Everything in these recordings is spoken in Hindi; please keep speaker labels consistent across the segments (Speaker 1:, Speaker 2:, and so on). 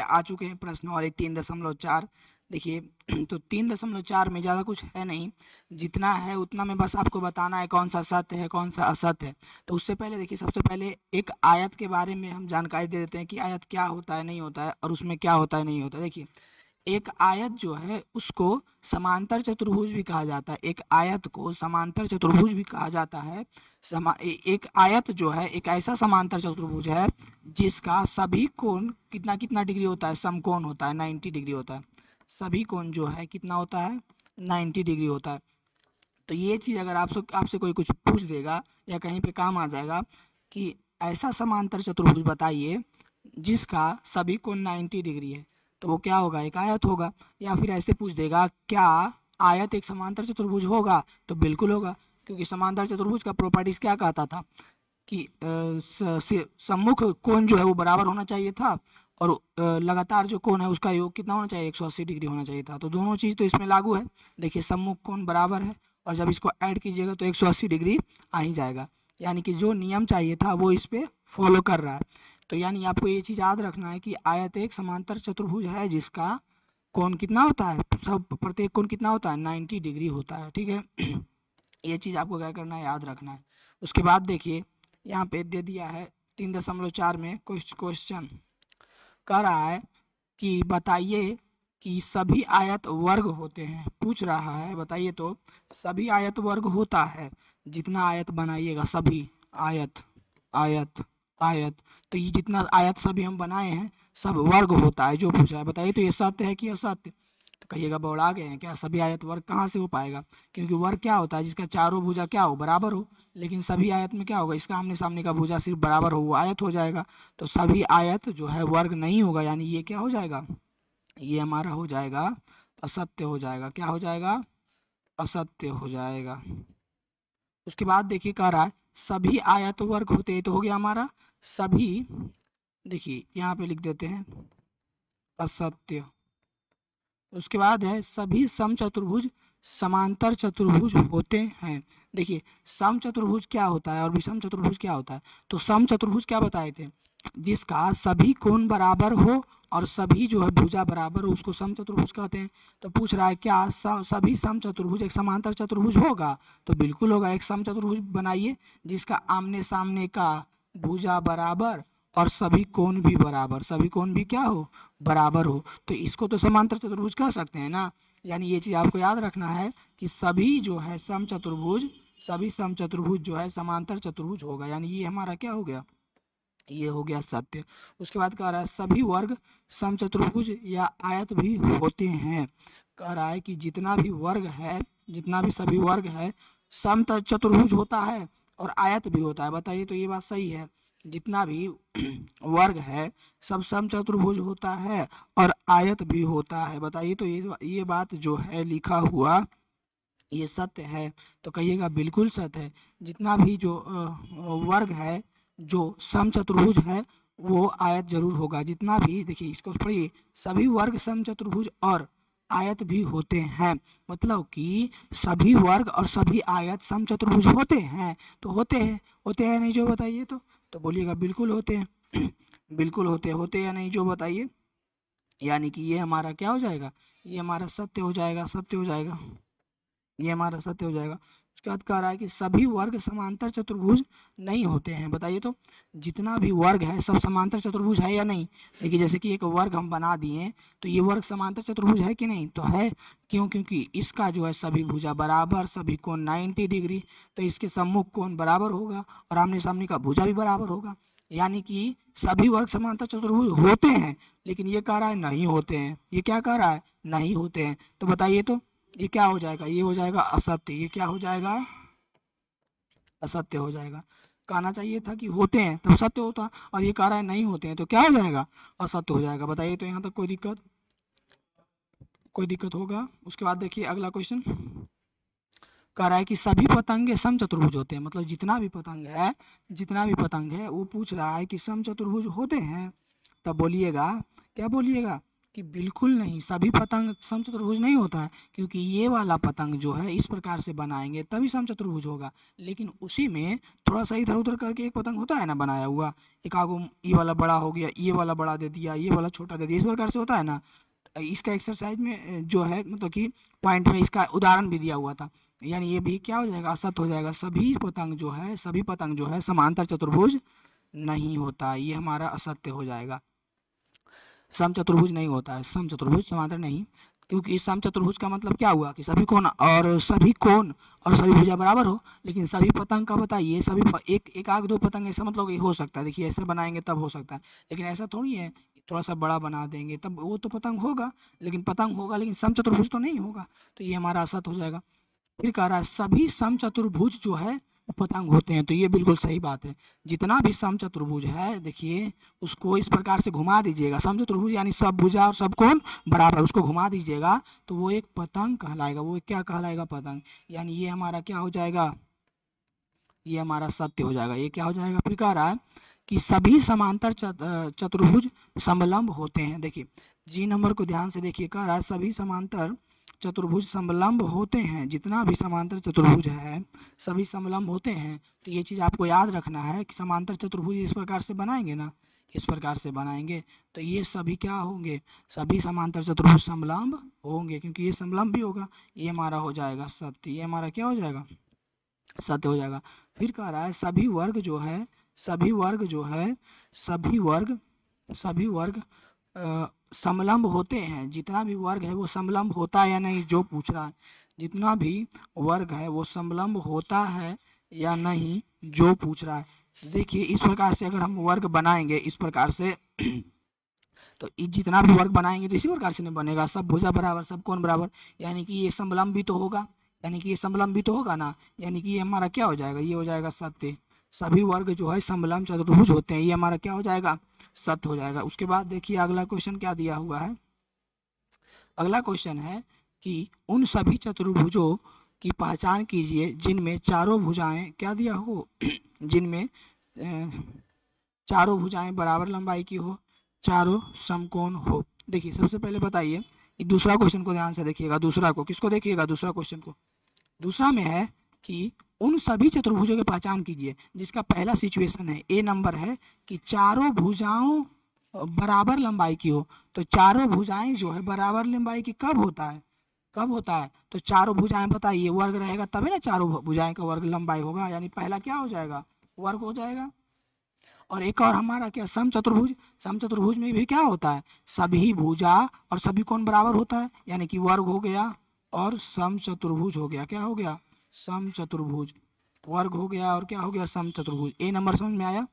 Speaker 1: आ चुके हैं प्रश्न वाले 3.4। देखिए तो 3.4 में ज़्यादा कुछ है नहीं, जितना है उतना में बस आपको बताना है कौन सा सत्य है कौन सा असत्य है। तो उससे पहले देखिए, सबसे पहले एक आयत के बारे में हम जानकारी दे देते हैं कि आयत क्या होता है नहीं होता है और उसमें क्या होता है नहीं होता है। देखिए एक आयत जो है उसको समांतर चतुर्भुज भी कहा जाता है, एक आयत को समांतर चतुर्भुज भी कहा जाता है। एक आयत जो है एक ऐसा समांतर चतुर्भुज है जिसका सभी कोण कितना कितना डिग्री होता है, समकोण होता है, 90 डिग्री होता है। सभी कोण जो है कितना होता है, 90 डिग्री होता है। तो ये चीज़ अगर आपसे कोई कुछ पूछ देगा या कहीं पे काम आ जाएगा कि ऐसा समांतर चतुर्भुज बताइए जिसका सभी कोण 90 डिग्री है, तो वो क्या होगा, एक आयत होगा। या फिर ऐसे पूछ देगा क्या आयत एक समांतर चतुर्भुज होगा, तो बिल्कुल होगा, क्योंकि समांतर चतुर्भुज का प्रॉपर्टीज क्या कहता था कि सम्मुख कोण जो है वो बराबर होना चाहिए था और लगातार जो कोण है उसका योग कितना होना चाहिए, 180 डिग्री होना चाहिए था। तो दोनों चीज़ तो इसमें लागू है। देखिए सम्मुख कोण बराबर है और जब इसको ऐड कीजिएगा तो 180 डिग्री आ ही जाएगा, यानी कि जो नियम चाहिए था वो इस पर फॉलो कर रहा है। तो यानी आपको ये चीज़ याद रखना है कि आयत एक समांतर चतुर्भुज है जिसका कोण कितना होता है, सब प्रत्येक कोण कितना होता है, 90 डिग्री होता है। ठीक है ये चीज़ आपको क्या करना है, याद रखना है। उसके बाद देखिए यहाँ पे दे दिया है 3.4 में क्वेश्चन कह रहा है कि बताइए कि सभी आयत वर्ग होते हैं। पूछ रहा है बताइए तो सभी आयत वर्ग होता है, जितना आयत बनाइएगा सभी आयत आयत आयत, तो ये जितना आयत सभी हम बनाए हैं सब वर्ग होता है। जो पूछ रहा है बताइए तो ये सत्य है कि असत्य, तो कहिएगा बौड़ा गए हैं क्या, सभी आयत वर्ग कहाँ से हो पाएगा, क्योंकि वर्ग क्या होता है जिसका चारों भुजा क्या हो, बराबर हो। लेकिन सभी आयत में क्या होगा, इसका आमने सामने का भुजा सिर्फ बराबर हो, वो आयत हो जाएगा। तो सभी आयत जो है वर्ग नहीं होगा, यानी ये क्या हो जाएगा, ये हमारा हो जाएगा असत्य हो जाएगा। क्या हो जाएगा, असत्य हो जाएगा। उसके बाद देखिए कह रहा है सभी आयत वर्ग होते हैं, तो हो गया हमारा सभी, देखिए यहाँ पे लिख देते हैं असत्य। उसके बाद है सभी समचतुर्भुज समांतर चतुर्भुज होते हैं। देखिए समचतुर्भुज क्या होता है और विषम चतुर्भुज क्या होता है, तो समचतुर्भुज क्या बताए थे, जिसका सभी कोण बराबर हो और सभी जो है भुजा बराबर हो उसको समचतुर्भुज कहते हैं। तो पूछ रहा है क्या सभी समचतुर्भुज एक समांतर चतुर्भुज होगा, तो बिल्कुल होगा। एक समचतुर्भुज बनाइए जिसका आमने सामने का भुजा बराबर और सभी कोण भी बराबर, सभी कोण भी क्या हो, बराबर हो, तो इसको तो समांतर चतुर्भुज कह सकते हैं ना। यानी ये चीज़ आपको याद रखना है कि सभी जो है समचतुर्भुज, सभी समचतुर्भुज जो है समांतर चतुर्भुज होगा, यानी ये हमारा क्या हो गया, ये हो गया सत्य। उसके बाद कह रहा है सभी वर्ग समचतुर्भुज या आयत भी होते हैं। कह रहा है कि जितना भी वर्ग है, जितना भी सभी वर्ग है समचतुर्भुज होता है और आयत भी होता है। बताइए तो ये बात सही है, जितना भी वर्ग है सब समचतुर्भुज होता है और आयत भी होता है। बताइए तो ये बात जो है लिखा हुआ ये सत्य है, तो कहिएगा बिल्कुल सत्य है। जितना भी जो वर्ग है जो समचतुर्भुज है वो आयत जरूर होगा। जितना भी, देखिए इसको पढ़िए, सभी वर्ग समचतुर्भुज और आयत भी होते हैं, मतलब कि सभी वर्ग और सभी आयत समचतुर्भुज होते हैं। तो होते हैं नहीं जो बताइए तो बोलिएगा बिल्कुल होते हैं बिल्कुल होते या नहीं जो बताइए। यानी कि ये हमारा क्या हो जाएगा, ये हमारा सत्य हो जाएगा, सत्य हो जाएगा, ये हमारा सत्य हो जाएगा। उसके बाद कह रहा है कि सभी वर्ग समांतर चतुर्भुज नहीं होते हैं। बताइए तो जितना भी वर्ग है सब समांतर चतुर्भुज है या नहीं। देखिए जैसे कि एक वर्ग हम बना दिए तो ये वर्ग समांतर चतुर्भुज है कि नहीं, तो है। क्यों, क्योंकि इसका जो है सभी भुजा बराबर, सभी कोण 90 डिग्री, तो इसके सम्मुख कोण बराबर होगा और आमने सामने का भुजा भी बराबर होगा। यानी कि सभी वर्ग समांतर चतुर्भुज होते हैं, लेकिन ये कह रहा है नहीं होते हैं। ये क्या कह रहा है, नहीं होते हैं। तो बताइए तो ये क्या हो जाएगा, ये हो जाएगा असत्य। ये क्या हो जाएगा, असत्य हो जाएगा। कहना चाहिए था कि होते हैं तब सत्य होता, और ये कह रहा है नहीं होते हैं तो क्या हो जाएगा, असत्य हो जाएगा। बताइए तो यहाँ तक कोई दिक्कत होगा। उसके बाद देखिए अगला क्वेश्चन कह रहा है कि सभी पतंगे समचतुर्भुज होते हैं, मतलब जितना भी पतंग है वो पूछ रहा है कि समचतुर्भुज होते हैं। तब बोलिएगा, क्या बोलिएगा, कि बिल्कुल नहीं, सभी पतंग समचतुर्भुज नहीं होता है, क्योंकि ये वाला पतंग जो है इस प्रकार से बनाएंगे तभी समचतुर्भुज होगा। लेकिन उसी में थोड़ा सा इधर उधर करके एक पतंग होता है ना बनाया हुआ, एक आगो ये वाला बड़ा हो गया, ये वाला बड़ा दे दिया, ये वाला छोटा दे दिया, इस प्रकार से होता है ना। इसका एक्सरसाइज में जो है मतलब कि पॉइंट में इसका उदाहरण भी दिया हुआ था। यानी ये भी क्या हो जाएगा, असत हो जाएगा। सभी पतंग जो है समांतर चतुर्भुज नहीं होता, ये हमारा असत्य हो जाएगा। समचतुर्भुज नहीं होता है, समचतुर्भुज समांतर नहीं, क्योंकि समचतुर्भुज का मतलब क्या हुआ कि सभी कोण और सभी भुजा बराबर हो। लेकिन सभी पतंग का बताइए, एक आग दो पतंग ऐसा मतलब हो सकता है। देखिए ऐसे बनाएंगे तब हो सकता है, लेकिन ऐसा थोड़ी है थोड़ा सा बड़ा बना देंगे तब वो तो पतंग होगा, लेकिन समचतुर्भुज तो नहीं होगा। तो ये हमारा असत हो जाएगा। फिर कह रहा है सभी समचतुर्भुज जो है वो पतंग होते हैं, तो ये बिल्कुल सही बात है। जितना भी समचतुर्भुज है देखिए उसको इस प्रकार से घुमा दीजिएगा, समचतुर्भुज यानी सब भुजा और सब कोण बराबर, उसको घुमा दीजिएगा तो वो एक पतंग कहलाएगा। वो क्या कहलाएगा, पतंग। यानी ये हमारा क्या हो जाएगा, ये हमारा सत्य हो जाएगा। ये क्या हो जाएगा, फिर कह रहा है कि सभी समांतर चतुर्भुज समलंब होते हैं। देखिए जी नंबर को ध्यान से देखिए, कह रहा है सभी समांतर चतुर्भुज समलंब होते हैं। जितना भी समांतर चतुर्भुज है सभी समलंब होते हैं। तो ये चीज़ आपको याद रखना है कि समांतर चतुर्भुज इस प्रकार से बनाएंगे ना, इस प्रकार से बनाएंगे तो ये सभी क्या होंगे, सभी समांतर चतुर्भुज समलंब होंगे, क्योंकि ये समलंब भी होगा। ये हमारा हो जाएगा सत्य, ये हमारा क्या हो जाएगा, सत्य हो जाएगा। फिर कह रहा है सभी वर्ग समलंब होते हैं। जितना भी वर्ग है वो समलंब होता है या नहीं, जो पूछ रहा है, जितना भी वर्ग है वो समलंब होता है या नहीं, जो पूछ रहा है। देखिए इस प्रकार से अगर हम वर्ग बनाएंगे इस प्रकार से तो जितना भी वर्ग बनाएंगे तो इसी प्रकार से नहीं बनेगा, सब भुजा बराबर सब कोण बराबर, यानी कि ये समलंब भी तो होगा, ना। यानी कि ये हमारा क्या हो जाएगा, ये हो जाएगा सत्य। सभी वर्ग जो है समलंब चतुर्भुज होते हैं, ये हमारा क्या हो जाएगा, सत्य हो जाएगा। उसके बाद देखिए अगला क्वेश्चन क्या दिया हुआ है। अगला क्वेश्चन है कि उन सभी चतुर्भुजों की पहचान कीजिए जिनमें चारों भुजाएं क्या दिया हो जिनमें चारों भुजाएं बराबर लंबाई की हो, चारों समकोण हो। देखिए सबसे पहले बताइए, दूसरा क्वेश्चन को ध्यान से देखिएगा। दूसरा को किसको देखिएगा, दूसरा क्वेश्चन को। दूसरा में है कि उन सभी चतुर्भुजों की पहचान कीजिए जिसका पहला सिचुएशन है, ए नंबर है कि चारों भुजाओं बराबर लंबाई की हो। तो चारों भुजाएं जो है बराबर लंबाई की कब होता है, तो चारों भुजाएं बताइए, वर्ग रहेगा तभी ना चारों भुजाएं का वर्ग लंबाई होगा, यानी पहला क्या हो जाएगा, वर्ग हो जाएगा। और एक और हमारा क्या, समचतुर्भुज में भी क्या होता है, सभी भुजा और सभी कोण बराबर होता है, यानी कि वर्ग हो गया और समचतुर्भुज हो गया। क्या हो गया, समचतुर्भुज, वर्ग हो गया और क्या हो गया, समचतुर्भुज। ए नंबर समझ में आया।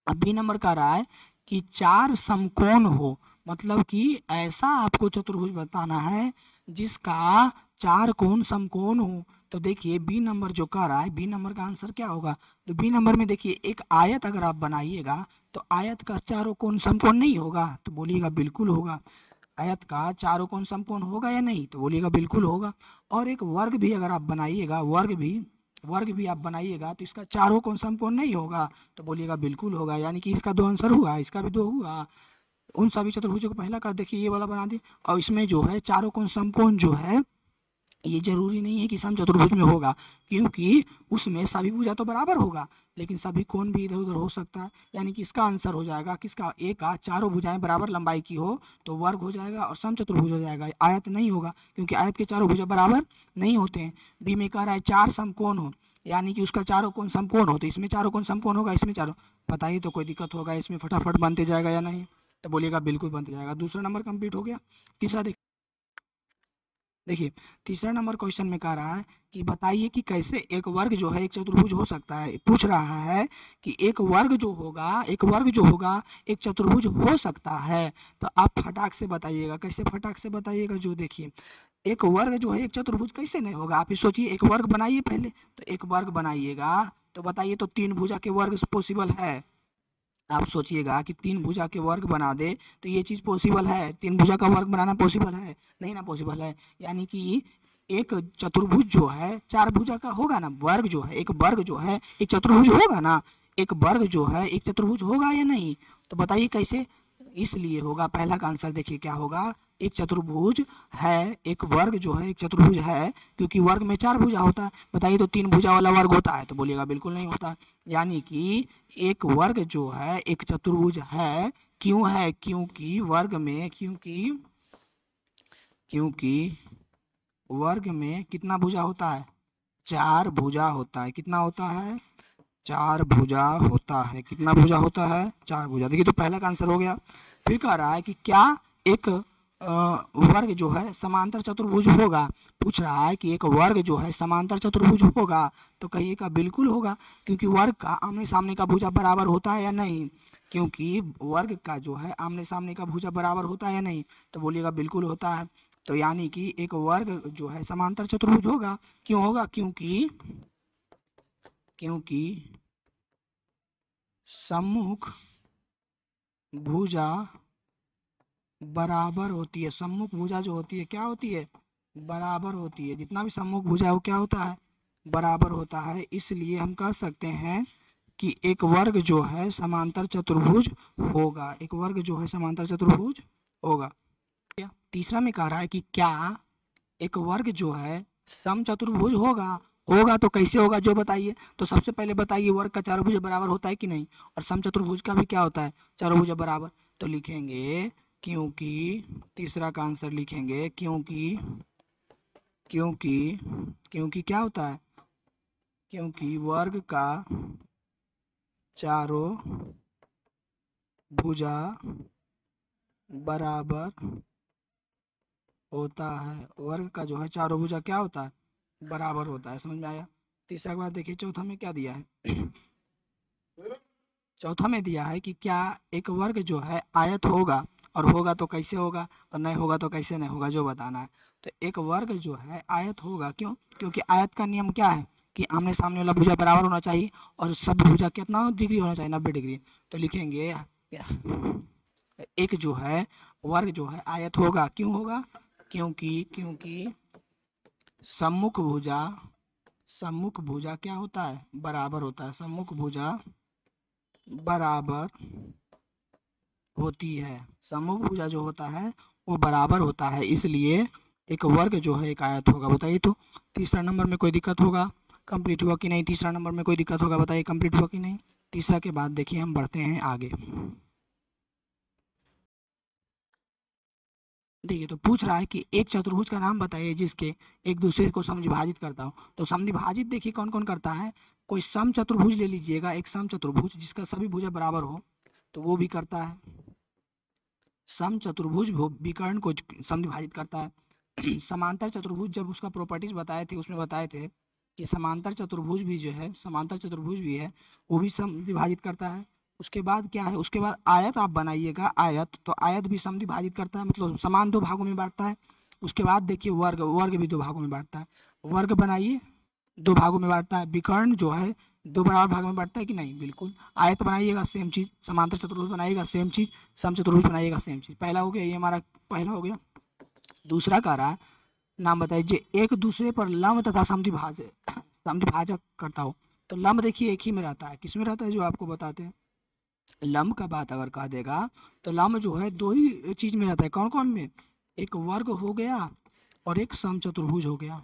Speaker 1: अब बी नंबर का रहा है कि चार समकोण हो, मतलब कि ऐसा आपको चतुर्भुज बताना है जिसका चार कोण समकोण हो। तो देखिए बी नंबर जो कह रहा है, बी नंबर का आंसर क्या होगा, तो बी नंबर में देखिए एक आयत अगर आप बनाइएगा तो आयत का चारों कोण समकोण नहीं होगा, तो बोलिएगा बिल्कुल होगा। आयत का चारों कोण समकोण होगा या नहीं, तो बोलिएगा बिल्कुल होगा। और एक वर्ग भी अगर आप बनाइएगा, वर्ग भी आप बनाइएगा तो इसका चारों कोण समकोण नहीं होगा, तो बोलिएगा बिल्कुल होगा। यानी कि इसका दो आंसर हुआ, इसका भी दो हुआ। उन सभी चतुर्भुजों को पहला का देखिए ये वाला बना दिए, और इसमें जो है चारों कोण समकोण जो है ये जरूरी नहीं है कि समचतुर्भुज में होगा, क्योंकि उसमें सभी भुजा तो बराबर होगा लेकिन सभी कोण भी इधर उधर हो सकता है। यानी कि इसका आंसर हो जाएगा किसका, ए का, चारों भुजाएं बराबर लंबाई की हो तो वर्ग हो जाएगा और समचतुर्भुज हो जाएगा, आयत नहीं होगा, क्योंकि आयत के चारों भुजा बराबर नहीं होते हैं। बी में कह रहा है चार समकोण हो, यानी कि उसका चारों कोण समकोण हो, तो इसमें चारों कोण समकोण होगा, इसमें चारों, बताइए तो कोई दिक्कत होगा इसमें, फटाफट बनते जाएगा या नहीं, तो बोलिएगा बिल्कुल बनते जाएगा। दूसरा नंबर कंप्लीट हो गया। तीसरा देखिए तीसरा नंबर क्वेश्चन में कह रहा है कि बताइए कि कैसे एक वर्ग जो है एक चतुर्भुज हो सकता है। पूछ रहा है कि एक वर्ग जो होगा एक चतुर्भुज हो सकता है। तो आप फटाक से बताइएगा, कैसे फटाक से बताइएगा। जो देखिए एक वर्ग जो है एक चतुर्भुज कैसे नहीं होगा, आप ही सोचिए। एक वर्ग बनाइए पहले, तो एक वर्ग बनाइएगा तो बताइए तो तीन भुजा के वर्ग पॉसिबल है। आप सोचिएगा कि तीन भुजा के वर्ग बना दे तो ये चीज़ पॉसिबल है, तीन भुजा का वर्ग बनाना पॉसिबल है, नहीं ना पॉसिबल है। यानी कि एक चतुर्भुज जो है चार भुजा का होगा ना, वर्ग जो है एक चतुर्भुज होगा ना, एक वर्ग जो है एक चतुर्भुज होगा या नहीं, तो बताइए कैसे। इसलिए होगा पहला का आंसर। देखिए क्या होगा, एक चतुर्भुज है, एक वर्ग जो है एक चतुर्भुज है, क्योंकि वर्ग में 4 भुजा होता है। बताइए तो 3 भुजा वाला वर्ग होता है? तो बोलिएगा बिल्कुल नहीं होता। यानी कि एक वर्ग जो है एक चतुर्भुज है। क्यों है? क्योंकि वर्ग में क्योंकि वर्ग में कितना भुजा होता है? 4 भुजा होता है। कितना होता है? 4 भुजा होता है। कितना भुजा होता है? 4 भुजा। देखिए तो पहला का आंसर हो गया। फिर कह रहा है कि क्या एक वर्ग जो है समांतर चतुर्भुज होगा। पूछ रहा है कि एक वर्ग जो है समांतर चतुर्भुज होगा। तो कहिएगा बिल्कुल होगा, क्योंकि वर्ग का आमने सामने का भुजा बराबर होता है या नहीं? क्योंकि वर्ग का जो है आमने सामने का भुजा बराबर होता है या नहीं? तो बोलिएगा बिल्कुल होता है। तो यानी कि एक वर्ग जो है समांतर चतुर्भुज होगा। क्यों होगा? क्योंकि सम्मुख भुजा बराबर होती है। सम्मुख भुजा जो होती है क्या होती है? बराबर होती है। जितना भी सम्मुख भुजा है वो क्या होता है? बराबर होता है। इसलिए हम कह सकते हैं कि एक वर्ग जो है समांतर चतुर्भुज होगा। एक वर्ग जो है समांतर चतुर्भुज होगा। तीसरा में कह रहा है कि क्या एक वर्ग जो है समचतुर्भुज होगा। होगा तो कैसे होगा जो बताइए। तो सबसे पहले बताइए वर्ग का चारों भुजा बराबर होता है कि नहीं, और समचतुर्भुज का भी क्या होता है? चारों भुजा बराबर। तो लिखेंगे क्योंकि, तीसरा का आंसर लिखेंगे क्योंकि क्या होता है? क्योंकि वर्ग का चारों भुजा बराबर होता है। वर्ग का जो है चारों भुजा क्या होता है? बराबर होता है। समझ में आया? तीसरा के बाद देखिए चौथा में क्या दिया है। चौथा में दिया है कि क्या एक वर्ग जो है आयत होगा, और होगा तो कैसे होगा, और नहीं होगा तो कैसे नहीं होगा, जो बताना है। तो एक वर्ग जो है आयत होगा। क्यों? क्योंकि आयत का नियम क्या है कि आमने सामने वाला भुजा बराबर होना चाहिए, और सब भुजा कितना डिग्री होना चाहिए? 90 डिग्री। तो लिखेंगे एक जो है वर्ग जो है आयत होगा। क्यों होगा? क्योंकि सम्मुख भुजा क्या होता है? बराबर होता है। सम्मुख भुजा बराबर होती है। सम्मुख भुजा जो होता है वो बराबर होता है, इसलिए एक वर्ग जो है एक आयत होगा। बताइए तो तीसरा नंबर में कोई दिक्कत होगा? कंप्लीट हुआ कि नहीं? तीसरा नंबर में कोई दिक्कत होगा? बताइए कंप्लीट हुआ कि नहीं? तीसरा के बाद देखिए हम बढ़ते हैं आगे। देखिए तो पूछ रहा है कि एक चतुर्भुज का नाम बताइए जिसके एक दूसरे को समविभाजित करता हो। तो समविभाजित देखिए कौन कौन करता है। कोई सम चतुर्भुज ले लीजिएगा, एक सम चतुर्भुज जिसका सभी भुजा बराबर हो, तो वो भी करता है। सम चतुर्भुज विकर्ण को समविभाजित करता है। समांतर चतुर्भुज जब उसका प्रॉपर्टीज बताए थे उसमें बताए थे कि समांतर चतुर्भुज भी जो है, समांतर चतुर्भुज भी है, वो भी समविभाजित करता है। उसके बाद क्या है? उसके बाद आयत आप बनाइएगा। आयत, तो आयत भी समविभाजित करता है, मतलब समान 2 भागों में बांटता है। उसके बाद देखिए वर्ग भी 2 भागों में बांटता है। वर्ग बनाइए, 2 भागों में बांटता है। विकर्ण जो है 2 बराबर भाग में बांटता है कि नहीं? बिल्कुल। आयत बनाइएगा सेम चीज, समांतर चतुर्भुज बनाइएगा सेम चीज, समचतुर्भुज बनाइएगा सेम चीज। पहला हो गया, ये हमारा पहला हो गया। दूसरा कह रहा है नाम बताइए एक दूसरे पर लंब तथा समद्विभाजक करता हो। तो लंब देखिए एक ही में रहता है। किस में रहता है? जो आपको बताते हैं। लंब का बात अगर कह देगा तो लंब जो है 2 ही चीज में रहता है। कौन कौन में? एक वर्ग हो गया और एक समचतुर्भुज हो गया।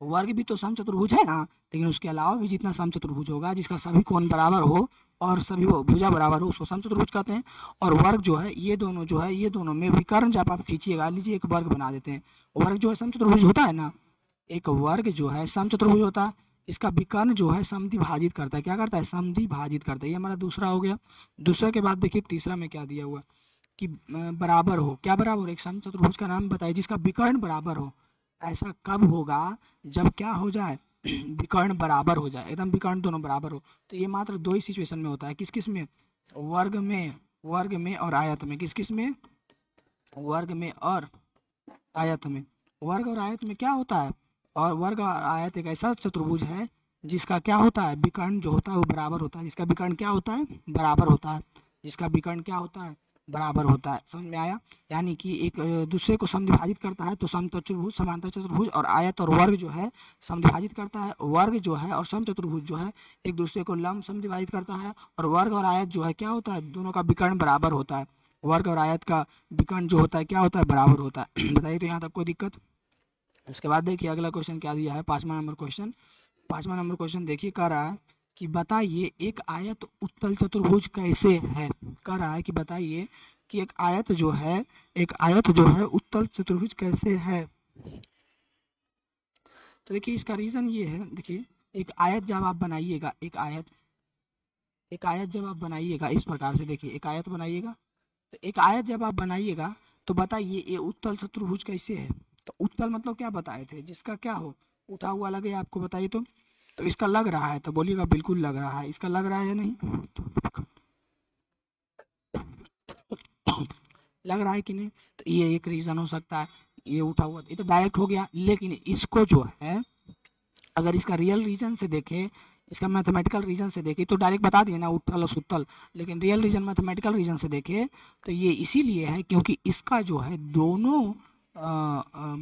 Speaker 1: वर्ग भी तो समचतुर्भुज है ना, लेकिन उसके अलावा भी जितना समचतुर्भुज होगा जिसका सभी कोण बराबर हो और सभी भुजा बराबर हो उसको समचतुर्भुज कहते हैं। और वर्ग जो है ये दोनों जो है, ये दोनों में विकर्ण जब आप खींचिएगा, लीजिए एक वर्ग बना देते हैं। वर्ग जो है समचतुर्भुज होता है ना, एक वर्ग जो है समचतुर्भुज होता है, इसका विकर्ण जो है समद्विभाजित करता है। क्या करता है? समद्विभाजित करता है। ये हमारा दूसरा हो गया। दूसरे के बाद देखिए तीसरा में क्या दिया हुआ कि बराबर हो। क्या बराबर हो? एक समचतुर्भुज का नाम बताइए जिसका विकर्ण बराबर हो। ऐसा कब होगा? जब क्या हो जाए? विकर्ण बराबर हो जाए, एकदम विकर्ण दोनों बराबर हो। तो ये मात्र 2 ही सिचुएशन में होता है। किस किस में? वर्ग में और आयत में। किस किस में? वर्ग में और आयत में। वर्ग और आयत में क्या होता है? और वर्ग और आयत एक ऐसा चतुर्भुज है जिसका क्या होता है? विकर्ण जो होता है वो बराबर होता है। जिसका विकर्ण क्या होता है? बराबर होता है। जिसका विकर्ण क्या होता है? बराबर होता है। समझ में आया? यानी कि एक दूसरे को समद्विभाजित करता है तो समचतुर्भुज, समांतर चतुर्भुज और आयत और वर्ग जो है समद्विभाजित करता है, वर्ग जो है और समचतुर्भुज जो है एक दूसरे को लंब समद्विभाजित करता है, और वर्ग और आयत जो है क्या होता है, दोनों का विकर्ण बराबर होता है। वर्ग और आयत का विकर्ण जो होता है क्या होता है, बराबर होता है। बताइए तो यहाँ तक कोई दिक्कत? उसके बाद देखिए अगला क्वेश्चन क्या दिया है, 5वां नंबर क्वेश्चन। 5वां नंबर क्वेश्चन देखिए कह रहा है कि बताइए एक आयत उत्तल चतुर्भुज कैसे है। कह रहा है कि बताइए कि एक आयत जो है, एक आयत जो है उत्तल चतुर्भुज कैसे है। तो देखिए इसका रीजन ये है, देखिए एक आयत जब आप बनाइएगा, एक आयत जब आप बनाइएगा इस प्रकार से, देखिए एक आयत बनाइएगा, तो एक आयत जब आप बनाइएगा तो बताइए ये उत्तल चतुर्भुज कैसे है। तो उत्तल मतलब क्या बताए थे, जिसका क्या हो, उठा हुआ लगे आपको, बताइए तो इसका लग रहा है, तो बोलिएगा बिल्कुल लग रहा है। इसका लग रहा है या नहीं, लग रहा है कि नहीं? तो ये एक रीजन हो सकता है। ये उठा हुआ, ये तो डायरेक्ट हो गया, लेकिन इसको जो है अगर इसका रियल रीजन से देखें, इसका मैथमेटिकल रीजन से देखें तो डायरेक्ट बता दिए ना उत्तल और सुतल, लेकिन रियल रीजन मैथमेटिकल रीजन से देखें तो ये इसीलिए है क्योंकि इसका जो है दोनों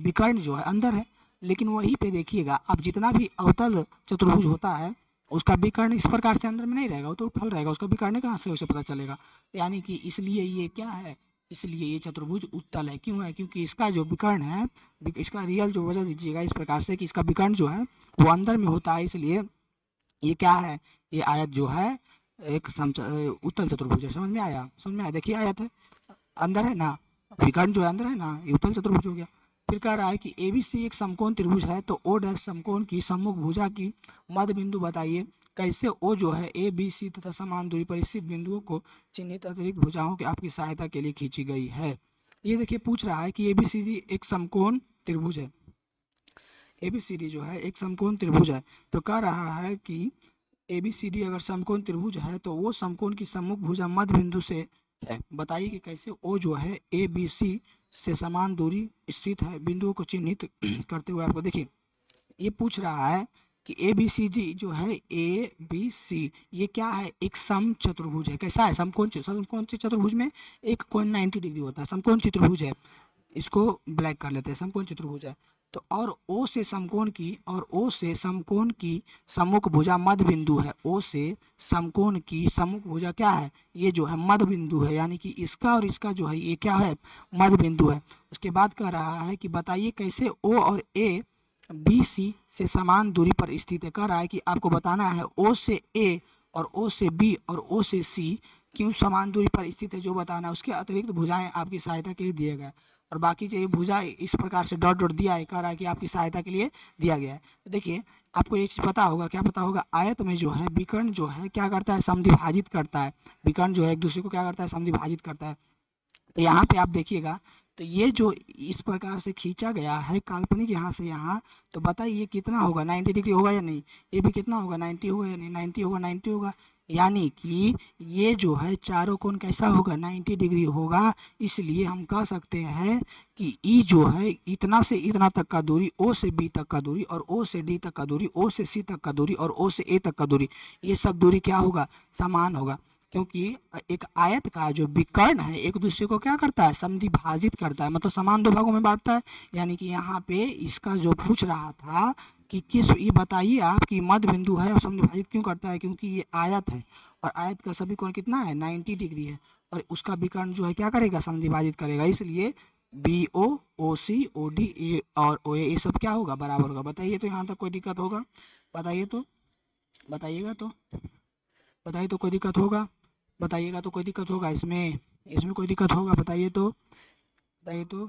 Speaker 1: विकर्ण जो है अंदर है, लेकिन वहीं पे देखिएगा आप जितना भी अवतल चतुर्भुज होता है उसका विकर्ण इस प्रकार से अंदर में नहीं रहेगा, वो तो उठल रहेगा, उसका विकर्ण कहाँ से उसे पता चलेगा। यानी कि इसलिए ये क्या है, इसलिए ये चतुर्भुज उत्तल है। क्यों है? क्योंकि इसका जो विकर्ण है, इसका रियल जो वजह दीजिएगा इस प्रकार से कि इसका विकर्ण जो है वो अंदर में होता है, इसलिए ये क्या है, ये आयत जो है एक उत्तल चतुर्भुज है। समझ में आया? समझ में आया? देखिए आयत है, अंदर है ना, विकर्ण जो है अंदर है ना, ये उत्तल चतुर्भुज हो गया। फिर कह रहा है कि ABC एक समकोण त्रिभुज है, तो O डैश समकोण की सम्मुख भुजा की मध्य बिंदु बताइए। कैसे O जो है ABC तथा समान दूरी पर स्थित बिंदुओं को चिन्हित अतिरिक्त भुजाओं के आपकी सहायता के लिए खींची गई है। ये देखिए पूछ रहा है कि ABCD एक समकोण त्रिभुज है, ABCD जो है एक समकोण त्रिभुज है, तो कह रहा है कि ABCD अगर समकोण त्रिभुज है तो वो समकोण की सम्मुख भुजा मध्य बिंदु से है। बताइए कि कैसे O जो है ABC से समान दूरी स्थित है, बिंदुओं को चिन्हित करते हुए। आपको देखिए ये पूछ रहा है कि ABCD जो है ABC ये क्या है, एक सम चतुर्भुज है। कैसा है? समकोण चतुर्भुज में एक कोण 90 डिग्री होता है, समकोण चतुर्भुज है, इसको ब्लैक कर लेते हैं, समकोण चतुर्भुज है। तो और O से समकोण की सम्मुख भुजा मध्य बिंदु है, O से समकोण की सम्मुख भुजा क्या है, ये जो है मध्य बिंदु है, यानी कि इसका और इसका जो है ये क्या है, मध्य बिंदु है। उसके बाद कह रहा है कि बताइए कैसे O और A BC से समान दूरी पर स्थित है। कह रहा है कि आपको बताना है O से A और O से B और O से C क्यों समान दूरी पर स्थित है, जो बताना है। उसके अतिरिक्त भुजाएं आपकी सहायता के लिए दिए गए, और बाकी जो भुजा इस प्रकार से डॉट डॉट दिया है, कह रहा है कि आपकी सहायता के लिए दिया गया है। तो देखिए आपको ये चीज़ पता होगा, क्या पता होगा, आयत में जो है विकर्ण जो है क्या करता है, समद्विभाजित करता है। विकर्ण जो है एक दूसरे को क्या करता है, समद्विभाजित करता है। तो यहाँ पे आप देखिएगा तो ये जो इस प्रकार से खींचा गया है काल्पनिक यहाँ से यहाँ, तो बताइए कितना होगा, 90 डिग्री होगा या नहीं। ये भी कितना होगा, 90 होगा या नहीं, 90 होगा, 90 होगा। यानी कि ये जो है चारों कोण कैसा होगा, 90 डिग्री होगा। इसलिए हम कह सकते हैं कि ई जो है इतना से इतना तक का दूरी, O से B तक का दूरी और O से D तक का दूरी, O से C तक का दूरी और O से A तक का दूरी, ये सब दूरी क्या होगा, समान होगा। क्योंकि एक आयत का जो विकर्ण है एक दूसरे को क्या करता है, समद्विभाजित करता है, मतलब समान दो भागों में बांटता है। यानी कि यहाँ पे इसका जो पूछ रहा था कि किस, ये बताइए आप कि मध्य बिंदु है और समद्विभाजित क्यों करता है, क्योंकि ये आयत है और आयत का सभी कोण कितना है, 90 डिग्री है, और उसका विकर्ण जो है क्या करेगा, समद्विभाजित करेगा। इसलिए BO OC OD और OA ये सब क्या होगा, बराबर होगा। बताइए तो यहाँ तक कोई दिक्कत होगा, बताइए तो, बताइएगा तो, बताइए तो कोई दिक्कत होगा, बताइएगा तो कोई दिक्कत होगा, इसमें कोई दिक्कत होगा, बताइए तो, बताइए तो।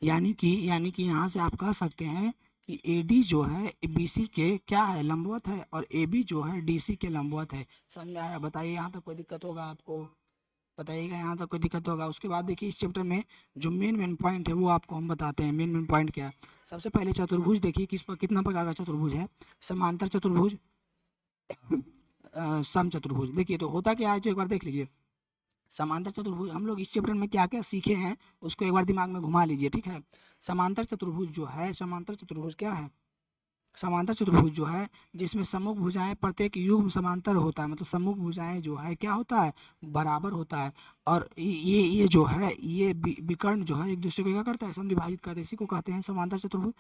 Speaker 1: यानी कि यहाँ से आप कह सकते हैं कि AD जो है BC के क्या है, लंबवत है, और AB जो है DC के लंबवत है। समझ में आया? बताइए यहाँ तक कोई दिक्कत होगा आपको, बताइएगा यहाँ तक कोई दिक्कत होगा। उसके बाद देखिए इस चैप्टर में जो मेन पॉइंट है वो आपको हम बताते हैं। मेन पॉइंट क्या है, सबसे पहले चतुर्भुज देखिए कितना प्रकार का चतुर्भुज है, समांतर चतुर्भुज, सम चतुर्भुज। देखिए तो होता क्या है, जो एक बार देख लीजिए, समांतर चतुर्भुज हम लोग इस चैप्टर में क्या क्या सीखे हैं उसको एक बार दिमाग में घुमा लीजिए, ठीक है। समांतर चतुर्भुज जो है, समांतर चतुर्भुज क्या है? समांतर चतुर्भुज जो है जिसमें सम्मुख भुजाएं प्रत्येक युग्म समांतर होता है, मतलब सम्मुख भुजाएं जो है क्या होता है? बराबर होता है। और ये जो है ये विकर्ण जो है एक दूसरे को क्या करता है? समद्विभाजित करता है, इसी को कहते हैं समांतर चतुर्भुज।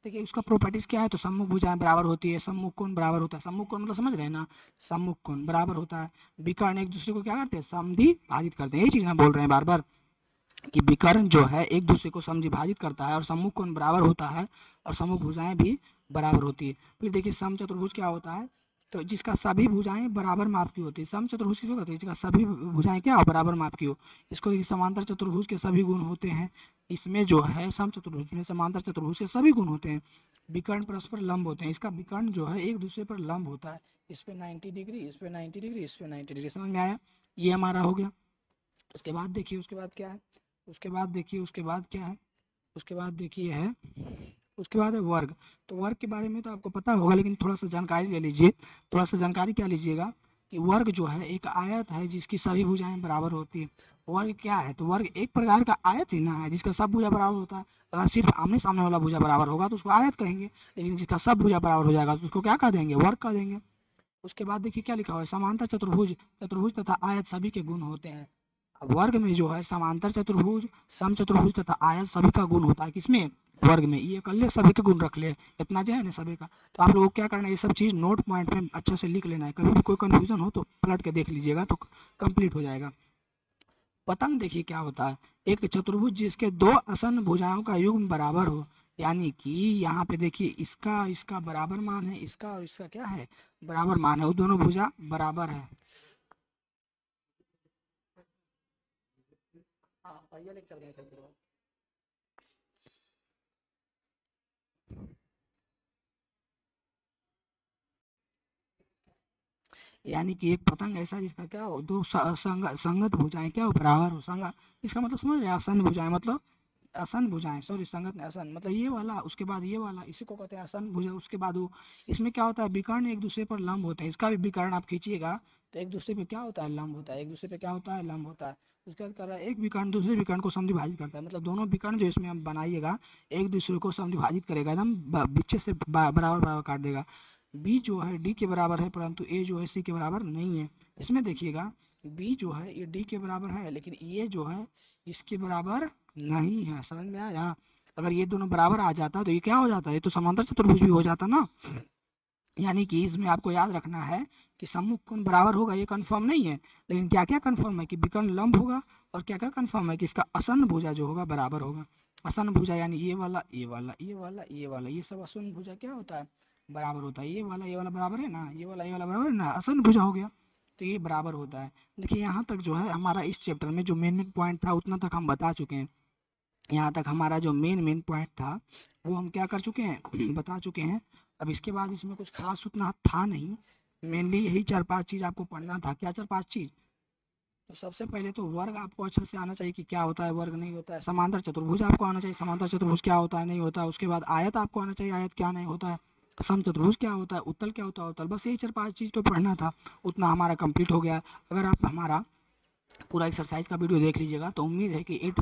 Speaker 1: देखिए उसका प्रॉपर्टीज क्या है, तो सम्मुख भुजाएं बराबर होती है, सम्मुख कोण बराबर होता है। सम्मुख कोण मतलब समझ रहे हैं ना, सम्मुख कोण बराबर होता है। विकर्ण एक दूसरे को क्या करते हैं? समद्विभाजित करते हैं। यही चीज ना बोल रहे हैं बार बार कि विकर्ण जो है एक दूसरे को समद्विभाजित करता है और सम्मुख कोण बराबर होता है और सम्मुख भुजाएं भी बराबर होती है। फिर देखिए समचतुर्भुज क्या होता है, तो जिसका सभी भुजाएं बराबर माप की होती है। समचतुर्भुज किसको कहते हैं? जिसका सभी भुजाएं क्या हो? बराबर माप की हो। इसको देखिए समांतर चतुर्भुज के सभी गुण होते हैं। इसमें जो है समचतुर्भुज में समांतर चतुर्भुज के सभी गुण होते हैं। विकर्ण परस्पर लंब होते हैं। इसका विकर्ण जो है एक दूसरे पर लंब होता है। इस पे 90 डिग्री, इस पे 90 डिग्री, इस पे 90 डिग्री। समझ में आया? ये हमारा हो गया। उसके बाद देखिए उसके बाद क्या है, उसके बाद देखिए उसके बाद क्या है, उसके बाद देखिए है, उसके बाद है वर्ग। तो वर्ग के बारे में तो आपको पता होगा, लेकिन थोड़ा सा जानकारी ले लीजिए। थोड़ा सा जानकारी क्या लीजिएगा कि वर्ग जो है एक आयत है जिसकी सभी भुजाएं बराबर होती है। वर्ग क्या है? तो वर्ग एक प्रकार का आयत ही ना है जिसका सब भुजा बराबर होता है। अगर सिर्फ आमने सामने वाला भुजा बराबर होगा तो उसको आयत कहेंगे, लेकिन जिसका सब भुजा बराबर हो जाएगा तो उसको क्या कह देंगे? वर्ग कह देंगे। उसके बाद देखिए क्या लिखा हुआ है, समांतर चतुर्भुज, चतुर्भुज तथा आयत सभी के गुण होते हैं। अब वर्ग में जो है समांतर चतुर्भुज, समचतुर्भुज तथा आयत सभी का गुण होता है। किसमें? वर्ग में। ये कर ले, सभी के गुण रख ले, इतना जो है ना सभी का। तो आप लोगों को क्या करना है, ये सब चीज़ नोट पॉइंट में अच्छे से लिख लेना है। कभी भी कोई कंफ्यूजन हो तो पलट के देख लीजिएगा तो कंप्लीट हो जाएगा। पतंग देखिए क्या होता है, एक चतुर्भुज जिसके दो आसन्न भुजाओं का युग्म बराबर हो। यानी कि यहाँ पे देखिए इसका इसका बराबर मान है, इसका और इसका क्या है? बराबर मान है। वो दोनों भुजा बराबर है। यानी कि एक पतंग ऐसा जिसका क्या हो, दो संगत भुजाएं क्या हो? बराबर हो। संग इसका मतलब समझ रहे हैं? आसन भुजाएं मतलब आसन भुजाएं, सॉरी संगत नहीं, आसन मतलब ये वाला, उसके बाद ये वाला, इसी को कहते हैं आसन भुजा। उसके बाद वो इसमें क्या होता है, विकर्ण एक दूसरे पर लंब होते हैं। इसका भी विकर्ण आप खींचिएगा तो एक दूसरे पे क्या होता है? लंब होता है। एक दूसरे पे क्या होता है? लंब होता है। उसके बाद कर रहा है एक विकर्ण दूसरे विकर्ण को समद्विभाजित करता है। मतलब दोनों विकर्ण जो इसमें हम बनाइएगा एक दूसरे को समद्विभाजित करेगा, एकदम बीच से बराबर बराबर काट देगा। बी जो है डी के बराबर है, परंतु ए जो है सी के बराबर नहीं है। इसमें देखिएगा बी जो है ये डी के बराबर है, लेकिन ये जो है इसके बराबर नहीं है। समझ में आया? अगर ये दोनों बराबर आ जाता तो ये क्या हो जाता है? ये तो समांतर चतुर्भुज भी हो जाता ना। यानी कि इसमें आपको याद रखना है कि सम्मुख कोण बराबर होगा, ये कंफर्म नहीं है, लेकिन क्या क्या कंफर्म है कि विकर्ण लंब होगा, और क्या क्या कंफर्म है कि इसका आसन्न भुजा जो होगा बराबर होगा। आसन्न भुजा यानी ये वाला, ये वाला, ये वाला, ये वाला, ये सब आसन्न भुजा क्या होता है? बराबर होता है। ये वाला बराबर है ना, ये वाला बराबर है ना, आसन्न भुजा हो गया। तो ये बराबर होता है। देखिए यहाँ तक जो है हमारा इस चैप्टर में जो मेन मेन पॉइंट था उतना तक हम बता चुके हैं। यहाँ तक हमारा जो मेन पॉइंट था वो हम क्या कर चुके हैं? बता चुके हैं। अब इसके बाद इसमें कुछ खास उतना था नहीं, मेनली यही 4-5 चीज़ आपको पढ़ना था। क्या 4-5 चीज़? तो सबसे पहले तो वर्ग आपको अच्छे से आना चाहिए कि क्या होता है, वर्ग नहीं होता है। समांतर चतुर्भुज आपको आना चाहिए, समांतर चतुर्भुज क्या होता है, नहीं होता है। उसके बाद आयत आपको आना चाहिए, आयत क्या नहीं होता है। समचतुर्भुज क्या होता है, उत्तल क्या होता है, उत्तल। बस यही 4-5 चीज़ तो पढ़ना था, उतना हमारा कंप्लीट हो गया। अगर आप हमारा पूरा एक्सरसाइज का वीडियो देख लीजिएगा तो उम्मीद है कि 8